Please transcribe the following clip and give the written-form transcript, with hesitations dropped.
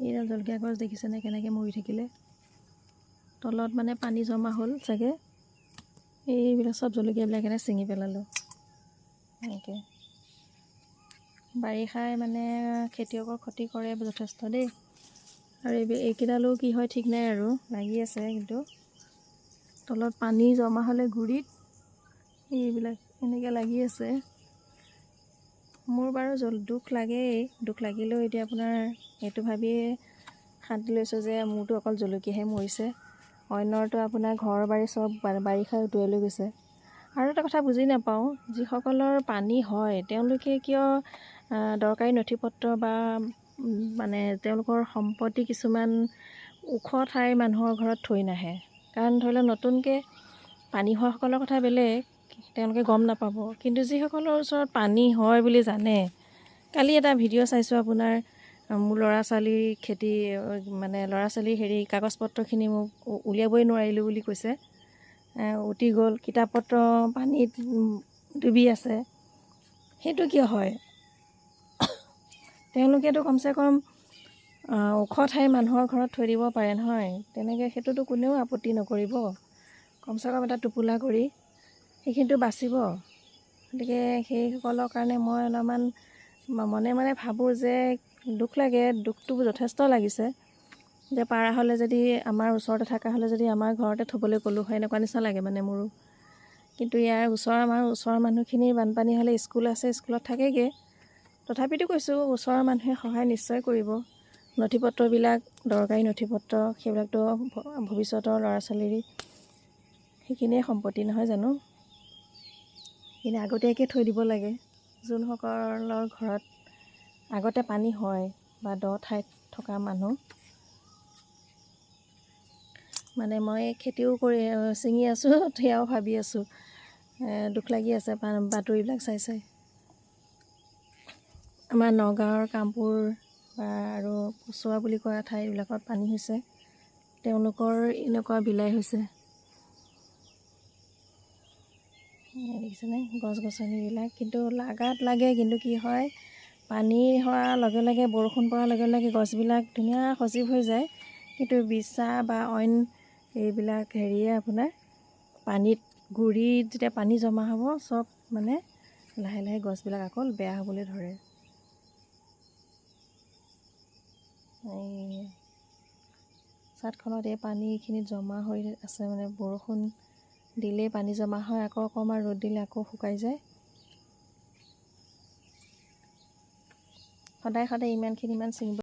এইডাল জলকীয়া গছ দেখিছেনে কেনেকৈ মৰি থাকিলে, তলত মানে পানী জমা হ'ল চাগে, এইবিলাক চব জলকীয়াবিলাক এনে ছিঙি পেলালোঁ। এনেকৈ বাৰিষাই মানে খেতিয়কৰ ক্ষতি কৰে যথেষ্ট দেই। আৰু এইকেইডালো কি হয় ঠিক নাই আৰু, লাগি আছে কিন্তু তলত পানী জমা হ'লে গুৰিত এইবিলাক এনেকৈ লাগি আছে। মোৰ বাৰু দুখ লাগেই, দুখ লাগিলেও এতিয়া আপোনাৰ সেইটো ভাবিয়ে শান্তি লৈছোঁ যে মোৰতো অকল জলকীয়াহে মৰিছে, অন্যৰতো আপোনাৰ ঘৰ বাৰী চব বাৰিষাই উটুৱাই লৈ গৈছে। আৰু এটা কথা বুজি নাপাওঁ, যিসকলৰ পানী হয় তেওঁলোকে কিয় দৰকাৰী নথি পত্ৰ বা মানে তেওঁলোকৰ সম্পত্তি কিছুমান ওখ ঠাইৰ মানুহৰ ঘৰত থৈ নাহে। কাৰণ ধৰি লওক নতুনকৈ পানী হোৱাসকলৰ কথা বেলেগ, তেওঁলোকে গম নাপাব, কিন্তু যিসকলৰ ওচৰত পানী হয় বুলি জানে, কালি এটা ভিডিঅ' চাইছোঁ আপোনাৰ, মোৰ ল'ৰা ছোৱালীৰ খেতি মানে ল'ৰা ছোৱালীৰ কাগজ পত্ৰখিনি মোক উলিয়াবই নোৱাৰিলোঁ বুলি কৈছে, উটি গ'ল, কিতাপ পত্ৰ পানীত ডুবি আছে। সেইটো কিয় হয়? তেওঁলোকেতো কমচে কম ওখ ঠাইৰ মানুহৰ ঘৰত থৈ দিব পাৰে নহয়, তেনেকৈ সেইটোতো কোনেও আপত্তি নকৰিব, কমচে কম এটা টোপোলা কৰি সেইখিনিতো বাচিব। গতিকে সেইসকলৰ কাৰণে মই অলপমান মনে মনে ভাবোঁ যে দুখ লাগে, দুখটো যথেষ্ট লাগিছে যে পাৰা হ'লে যদি আমাৰ ওচৰতে থকা হ'লে যদি আমাৰ ঘৰতে থ'বলৈ ক'লোঁ হয়, এনেকুৱা নিচিনা লাগে মানে মোৰো। কিন্তু ইয়াৰ আমাৰ ওচৰৰ মানুহখিনিৰ বানপানী হ'লে স্কুল আছে, স্কুলত থাকেগৈ। তথাপিতো কৈছোঁ ওচৰৰ মানুহে সহায় নিশ্চয় কৰিব, নথি পত্ৰবিলাক দৰকাৰী নথি পত্ৰ সেইবিলাকতো ভৱিষ্যতৰ ল'ৰা ছোৱালীৰ সেইখিনিয়ে সম্পত্তি নহয় জানো, কিন্তু আগতীয়াকৈ থৈ দিব লাগে। যোনসকলৰ ঘৰত আগতে পানী হয় বা দ ঠাইত থকা মানুহ, মানে মই খেতিও কৰি ছিঙি আছোঁ, সেয়াও ভাবি আছোঁ, দুখ লাগি আছে বাতৰিবিলাক চাই চাই। আমাৰ নগাঁৱৰ কামপুৰ বা আৰু কুচুৱা বুলি কোৱা ঠাইবিলাকত পানী হৈছে, তেওঁলোকৰ এনেকুৱা বিলাই হৈছে। দেখিছেনে গছ গছনিবিলাক, কিন্তু লাগাত লাগে, কিন্তু কি হয় পানী হোৱাৰ লগে লগে বৰষুণ পৰাৰ লগে লগে গছবিলাক ধুনীয়া সজীৱ হৈ যায়, কিন্তু বিচা বা অইন এইবিলাক আপোনাৰ পানীত গুৰিত যেতিয়া পানী জমা হ'ব চব মানে লাহে লাহে গছবিলাক আকৌ বেয়া হ'বলৈ ধৰে। এই চাদখনত এই পানীখিনিত জমা হৈ আছে, মানে বৰষুণ দিলেই পানী জমা হয়, আকৌ অকণমান ৰ'দ দিলে আকৌ শুকাই যায়। সদায় সদায় ইমান ছিঙিব